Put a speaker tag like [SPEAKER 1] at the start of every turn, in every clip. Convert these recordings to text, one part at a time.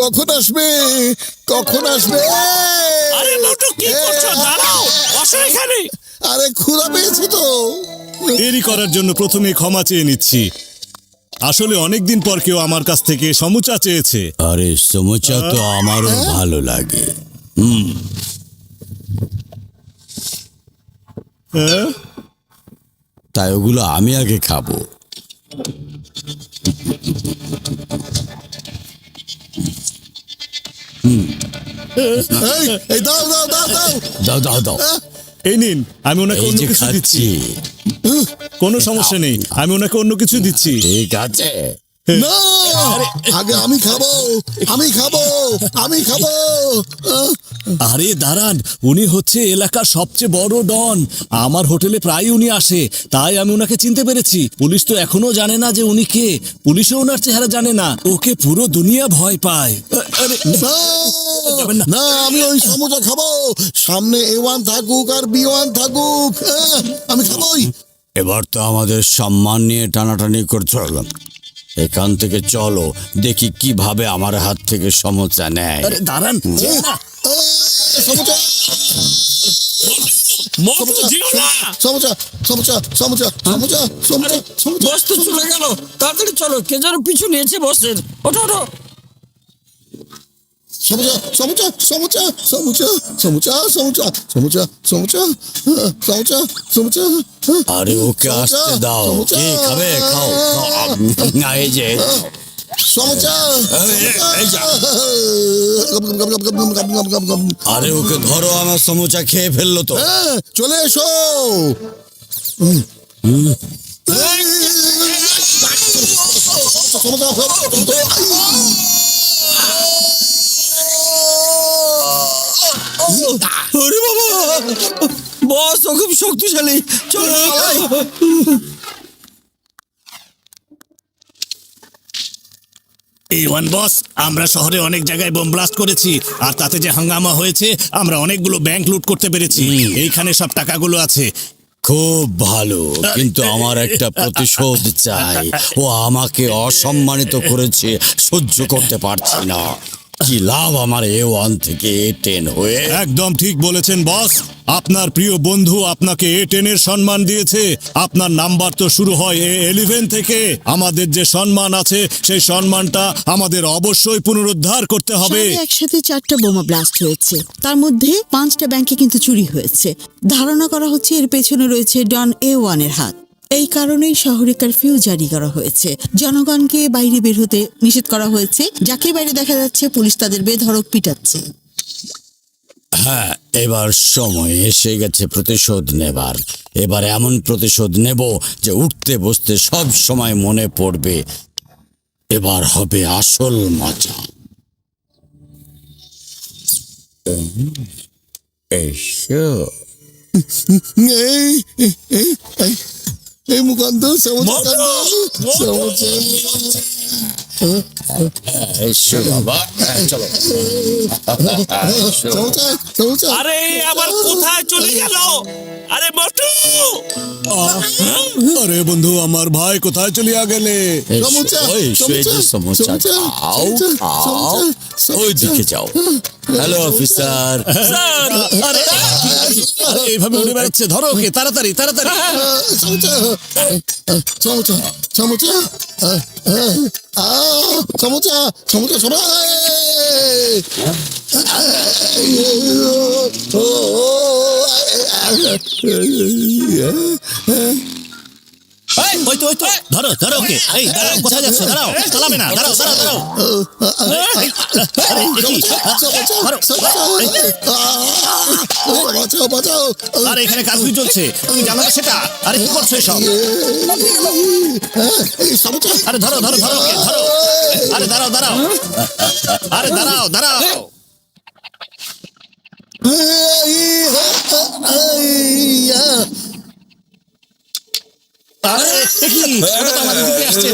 [SPEAKER 1] কখন আসবে? কখন আসবে?
[SPEAKER 2] আরে মোটু কি করছো? দাঁড়াও, বসো এখানে।
[SPEAKER 1] আরে ক্ষুধা পেয়েছি তো।
[SPEAKER 3] দেরি করার জন্য প্রথমে ক্ষমা চেয়ে নিচ্ছি। আসলে অনেকদিন পর কেউ আমার কাছ থেকে সমুচা চেয়েছে।
[SPEAKER 4] আরে সমোচা তো আমারও ভালো লাগে।
[SPEAKER 3] হ্যাঁ?
[SPEAKER 4] তাই ওগুলো আমি আগে খাবো।
[SPEAKER 1] এই দাও দাও দাও দাও।
[SPEAKER 4] দাও দাও দাও,
[SPEAKER 3] এই নিন, আমি ওনাকে
[SPEAKER 4] এই
[SPEAKER 3] অন্য
[SPEAKER 4] যে
[SPEAKER 3] কিছু দিচ্ছি।
[SPEAKER 4] খাচ্ছি।
[SPEAKER 3] কোনো সমস্যা নেই, আমি ওনাকে অন্য কিছু দিচ্ছি।
[SPEAKER 4] ঠিক আছে।
[SPEAKER 1] না, আগে আমি খাবো, আমি খাবো, আমি খাবো।
[SPEAKER 3] আরে দাঁড়ান, উনি হচ্ছে এলাকার সবচেয়ে বড় ডন। আমার হোটেলে প্রায় উনি আসে, তাই আমি ওনাকে চিনতে পেরেছি। পুলিশ তো এখনো জানে না যে উনি কে। পুলিশও ওনার চেহারা জানে না। ওকে পুরো দুনিয়া ভয় পায়। আরে
[SPEAKER 1] না,
[SPEAKER 3] যাবেন না।
[SPEAKER 1] না, আমি ওই সমুচা খাবো। সামনে A1 থাকুক আর B1 থাকুক, আমি খাবোই।
[SPEAKER 4] এবার তো আমাদের সম্মান নিয়ে টানাটানি করছো। এখান থেকে চলো, দেখি কিভাবে আমার হাত থেকে সমোচা নেয়।
[SPEAKER 3] আরে দাঁড়ান, যেও না।
[SPEAKER 1] সমুচা,
[SPEAKER 2] মোটু যেও না।
[SPEAKER 1] সমুচা, সমুচা, সমুচা, সমুচা, সমুচা, সমুচা।
[SPEAKER 5] বস তো চলে গেল, তাড়াতাড়ি চলো, কে যেন পিছু নিয়েছে বসের। ওঠো ওঠো।
[SPEAKER 1] সমুচা, সমুচা, সমুচা, সমুচা, সমুচা, সমুচা, সমুচা, সমুচা, সমুচা, সমুচা।
[SPEAKER 4] আরে ওকে আসতে দাও।
[SPEAKER 1] সমুচা।
[SPEAKER 4] কে খাবে? খাও খাও। না, এই যে
[SPEAKER 1] সমুচা।
[SPEAKER 4] এই যা। আরে ওকে ধরো, আমার সমোচা খেয়ে ফেললো তো।
[SPEAKER 1] চলে এসো। সমুচা,
[SPEAKER 5] আরে বাবা, বস ও খুব শক্তিশালী। চলো।
[SPEAKER 3] A1 বস, আমরা শহরে অনেক জায়গায় বোম ব্লাস্ট করেছি, আর তাতে যে হাঙ্গামা হয়েছে, আমরা অনেকগুলো ব্যাংক লুট করতে পেরেছি। এইখানে সব টাকাগুলো আছে।
[SPEAKER 4] খুব ভালো, কিন্তু আমার একটা প্রতিশোধ চাই। ও আমাকে অসম্মানিত করেছে, সহ্য করতে পারছি না। কি লাভ আমার A1 থেকে A10 হয়ে?
[SPEAKER 3] একদম ঠিক বলেছেন বস। আপনার প্রিয় বন্ধু আপনাকে A10 এর সম্মান দিয়েছে। আপনার নাম্বার তো শুরু হয় A11 থেকে। আমাদের যে সম্মান আছে, সেই সম্মানটা আমাদের অবশ্যই পুনরুদ্ধার করতে হবে।
[SPEAKER 6] শহরে একসাথে 4টা বোমা ব্লাস্ট হয়েছে, তার মধ্যে 5টা ব্যাংকে কিন্তু চুরি হয়েছে। ধারণা করা হচ্ছে এর পেছনে রয়েছে ডন A1 এর হাত। এই কারণেই শহরে কারফিউ জারি করা হয়েছে। জনগণকে বাইরে বের হতে নিষেধ করা হয়েছে। যাকে বাইরে দেখা যাচ্ছে, পুলিশ তাদের বেধড়ক পিটাচ্ছে।
[SPEAKER 4] হ্যাঁ, এবার সময় এসে গেছে প্রতিশোধ নেবার। এবার এমন প্রতিশোধ নেব যে উঠতে বসতে সব সময় মনে পড়বে। এবার হবে আসল মজা। এসো।
[SPEAKER 1] এই মুকান্ত, সমুচা, সমুচা।
[SPEAKER 4] এসো বাবা, চলো।
[SPEAKER 1] সমুচা, সমুচা।
[SPEAKER 2] আরে আবার কোথায় চলে গেল? আরে মোটু,
[SPEAKER 3] আরে বন্ধু, আমার ভাই কোথায় চলিয়া গেলে?
[SPEAKER 1] সমুচা,
[SPEAKER 4] সমোচা খাও খাও। ওই দিকে যাও। Hello officer.
[SPEAKER 3] আরে এইভাবে উড়ে বেড়াচ্ছে, ধরো ওকে তাড়াতাড়ি তাড়াতাড়ি।
[SPEAKER 1] সমুচা, সমুচা, সমুচা, সমুচা, সমুচা, সবাই।
[SPEAKER 3] ওই তো ধরো ধরো ওকে। এই দাঁড়াও, কোথায় যাচ্ছ? দাঁড়াও, চালাবে না, দাঁড়াও দাঁড়াও দাঁড়াও। আরে, এ কি? ধরো।
[SPEAKER 1] বাঁচাও, বাঁচাও।
[SPEAKER 3] আরে এখানে কাজগুলি চলছে, তুমি জানো না সেটা? আরে কি করছো এসব?
[SPEAKER 1] সমুচা।
[SPEAKER 3] আরে ধরো ধরো ধরো ওকে, ধরো। আরে দাঁড়াও দাঁড়াও, আরে দাঁড়াও দাঁড়াও। আরে এ কি? ওটা তো আমাদের দিকে আসছে।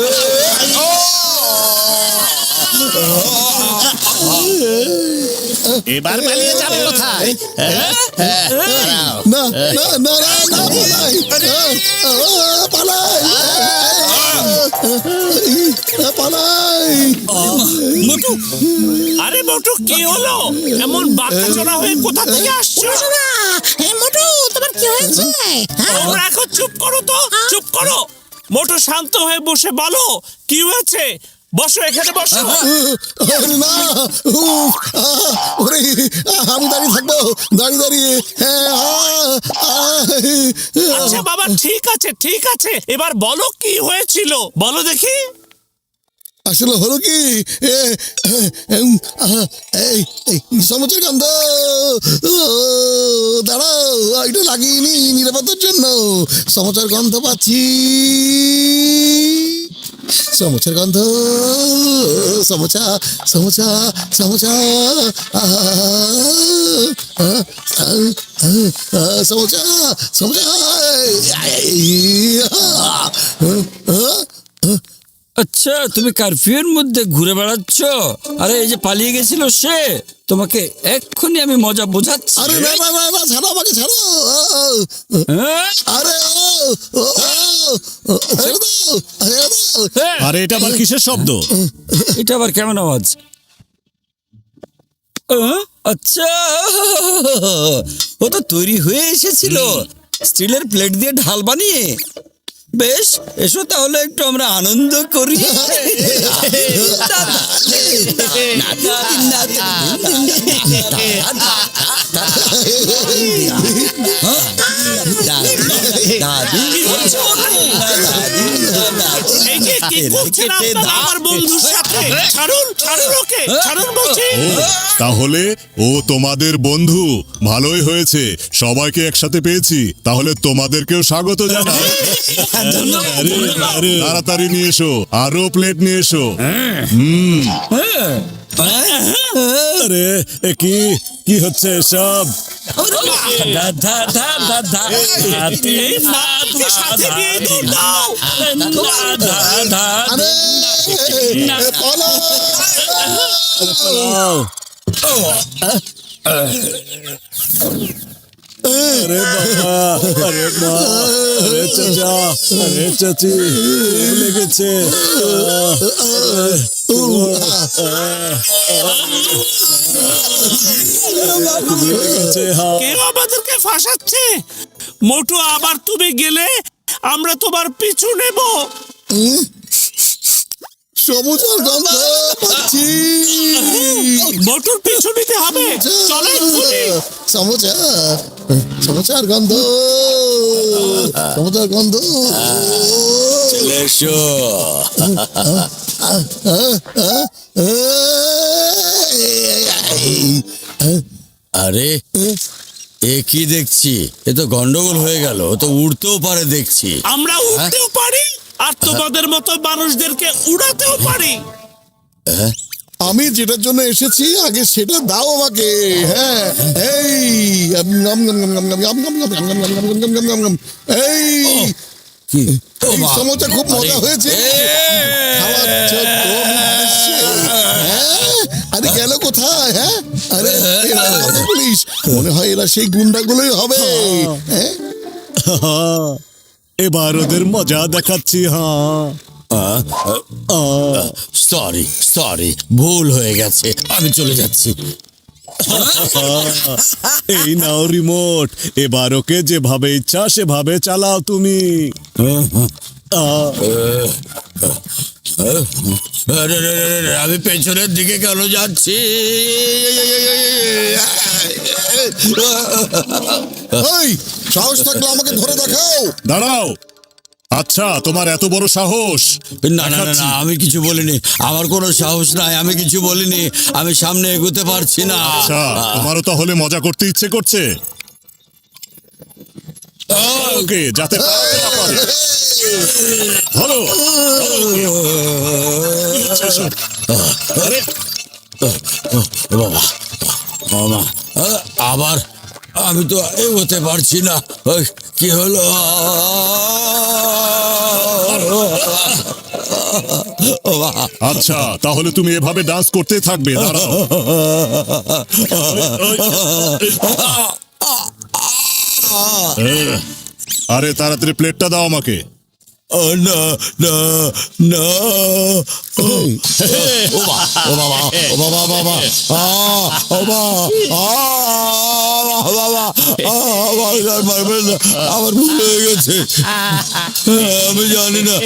[SPEAKER 3] এবার পালিয়ে যাবে কোথায়?
[SPEAKER 1] না, না, না, না, না, পালাই, পালাই। পালাই।
[SPEAKER 2] মোটু, আরে মোটু কি হলো? এমন বাচ্চাচোরা হয়ে কোথা থেকে আসছো?
[SPEAKER 7] মোটু তোমার কি হয়েছে?
[SPEAKER 2] তোমরা এখন চুপ করো তো, চুপ করো। মোটু শান্ত হয়ে বসে বলো কি হয়েছে। বসো, এখানে বসো।
[SPEAKER 1] আরে না, উফ, ওরে, আমি দাঁড়িয়ে থাকবো, দাঁড়িয়ে। হ্যাঁ,
[SPEAKER 2] আচ্ছা বাবা, ঠিক আছে ঠিক আছে, এবার বলো কি হয়েছিল, বলো দেখি।
[SPEAKER 1] আসলে হলো কি, এই সমুদ্রের গন্ধ, দাঁড়াও, এটা লাগিয়ে নিরাপত্তার জন্য। সমুদ্রের গন্ধ পাচ্ছি, সমুদ্রের গন্ধ, সমুচা, সমুচা, সমুচা, সমুচা, সমুচা।
[SPEAKER 5] আচ্ছা, তুমি কারফিউর মধ্যে ঘুরে বেড়াচ্ছ? আরে এই যে পালিয়ে গেছিল সে, তোমাকে এক্ষুনি আমি মজা বোঝাচ্ছি।
[SPEAKER 1] আরে না না না না, ছাড়ো আমাকে, ছাড়ো।
[SPEAKER 5] হ্যাঁ?
[SPEAKER 1] আরে ছেড়ে দাও, ছেড়ে দাও।
[SPEAKER 5] হ্যাঁ,
[SPEAKER 3] আরে এটা আবার কিসের শব্দ?
[SPEAKER 5] এটা আবার কেমন আওয়াজ? আচ্ছা, ও তো তৈরি হয়ে এসেছিল স্টিলের প্লেট দিয়ে ঢাল বানিয়ে। বেশ, এসো তাহলে একটু আমরা আনন্দ করি।
[SPEAKER 2] এই যে কি করছেন আপনারা আমার বন্ধুর সাথে? ছাড়ুন, ছাড়ুন ওকে, ছাড়ুন বলছি।
[SPEAKER 8] তাহলে ও তোমাদের বন্ধু, ভালোই হয়েছে, সবাইকে একসাথে পেয়েছি। তাহলে তোমাদেরকেও স্বাগত জানাই। তাড়াতাড়ি নিয়ে এসো, আরো প্লেট নিয়ে এসো।
[SPEAKER 3] আরে এ কি কি হচ্ছে সব?
[SPEAKER 2] এই মাকে সাথে নিয়ে দৌড়াও।
[SPEAKER 1] আরে পালাও।
[SPEAKER 3] আরে বাবা, আরে মা, আরে চাচা, আরে চাচি, লেগেছে। লেগেছে, হ্যাঁ।
[SPEAKER 2] কেউ আমাদেরকে ফাঁসাচ্ছে। মোটু, আবার তুমি গেলে আমরা তোমার পিছু নেব।
[SPEAKER 1] সমুচের গন্ধ পাচ্ছি,
[SPEAKER 2] মোটুর পিছু নিতে হবে। চলো এক্ষুনি।
[SPEAKER 1] সমুচা, সমুচার গন্ধ, সমুচার গন্ধ।
[SPEAKER 4] চলে এসো। আরে এ কি দেখছি? এ তো গন্ডগোল হয়ে গেল, ও তো উড়তেও পারে দেখছি।
[SPEAKER 2] আমরা উঠতেও পারি, আর তোমাদের মতো মানুষদেরকে উড়াতেও পারি।
[SPEAKER 1] আমি যেটার জন্য এসেছি আগে সেটা দাও আমাকে। হ্যাঁ, এই এই এই সমুচা খুব মজা হয়েছে। খাওয়াচ্ছ তো উদ্দেশ্যে? হ্যাঁ? আরে গেল কোথায়? হ্যাঁ, আরে এরা কত পুলিশ, মনে হয় এরা সেই গুন্ডাগুলোই হবে। হ্যাঁ,
[SPEAKER 3] এবার ওদের মজা দেখাচ্ছি, হ্যাঁ।
[SPEAKER 4] সরি সরি, ভুল হয়ে গেছে, আমি চলে যাচ্ছি।
[SPEAKER 3] এই নাও রিমোট, এবার ওকে যেভাবে ইচ্ছা সেভাবে চালাও তুমি।
[SPEAKER 4] আরে, রে, রে, রে, আমি পেছনের দিকে কেন যাচ্ছি?
[SPEAKER 1] এই সাহস থাকলে আমাকে ধরে দেখাও।
[SPEAKER 8] দাঁড়াও। আচ্ছা, তোমার এত বড় সাহস?
[SPEAKER 4] না না না না, আমি কিছু বলিনি, আমার কোনো সাহস নাই, আমি কিছু বলিনি, আমি সামনে এগোতে পারছি না।
[SPEAKER 8] আচ্ছা, তোমারও তাহলে মজা করতে ইচ্ছে করছে? ওকে, যাতে পালাতে না পারে। ধরো।
[SPEAKER 4] বাবা, মামা, আবার আমি তো এগোতে পারছি না। ওই, কি হলো?
[SPEAKER 8] আচ্ছা, তাহলে তুমি এভাবে ডান্স করতে থাকবে। দাঁড়াও। আরে তাড়াতাড়ি প্লেটটা দাও আমাকে।
[SPEAKER 4] না না না ও বাবা ও বাবা বাবা ও বাবা বাবা মারবেন না, আমার ভুল হয়ে গেছে, আমি জানি না।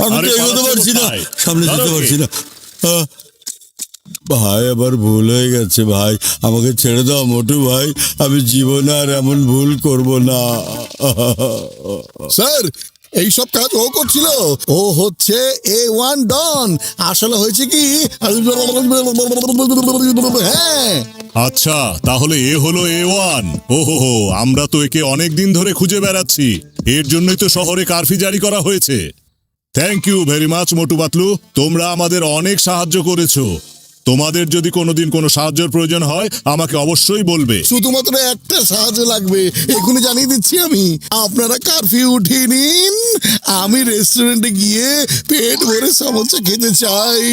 [SPEAKER 4] আমি তো এগোতে পারছি না, সামনে যেতে পারছি না। ভাই আবার ভুল হয়ে গেছে ভাই, আমাকে ছেড়ে দাও মোটু ভাই, আমি জীবনে আর এমন ভুল করব না।
[SPEAKER 1] স্যার এইসব কাজ ও করছিল, ও হচ্ছে A1 ডন। আসলে হয়েছে কি, হ্যাঁ
[SPEAKER 8] আচ্ছা, তাহলে এ হলো A1। ওহো, আমরা তো একে অনেক দিন ধরে খুঁজে বেড়াচ্ছি, এর জন্যই তো শহরে কারফিউ জারি করা হয়েছে। Thank you very much Motu Patlu, তোমরা আমাদের অনেক সাহায্য করেছো। তোমাদের যদি কোনোদিন কোনো সাহায্যের প্রয়োজন হয় আমাকে অবশ্যই বলবে।
[SPEAKER 1] শুধুমাত্র একটা সাহায্য লাগবে, এখনই জানিয়ে দিচ্ছি আমি। আপনারা কারফিউ উঠিয়ে নিন, আমি রেস্টুরেন্টে গিয়ে পেট ভরে সমোসা খেতে চাই।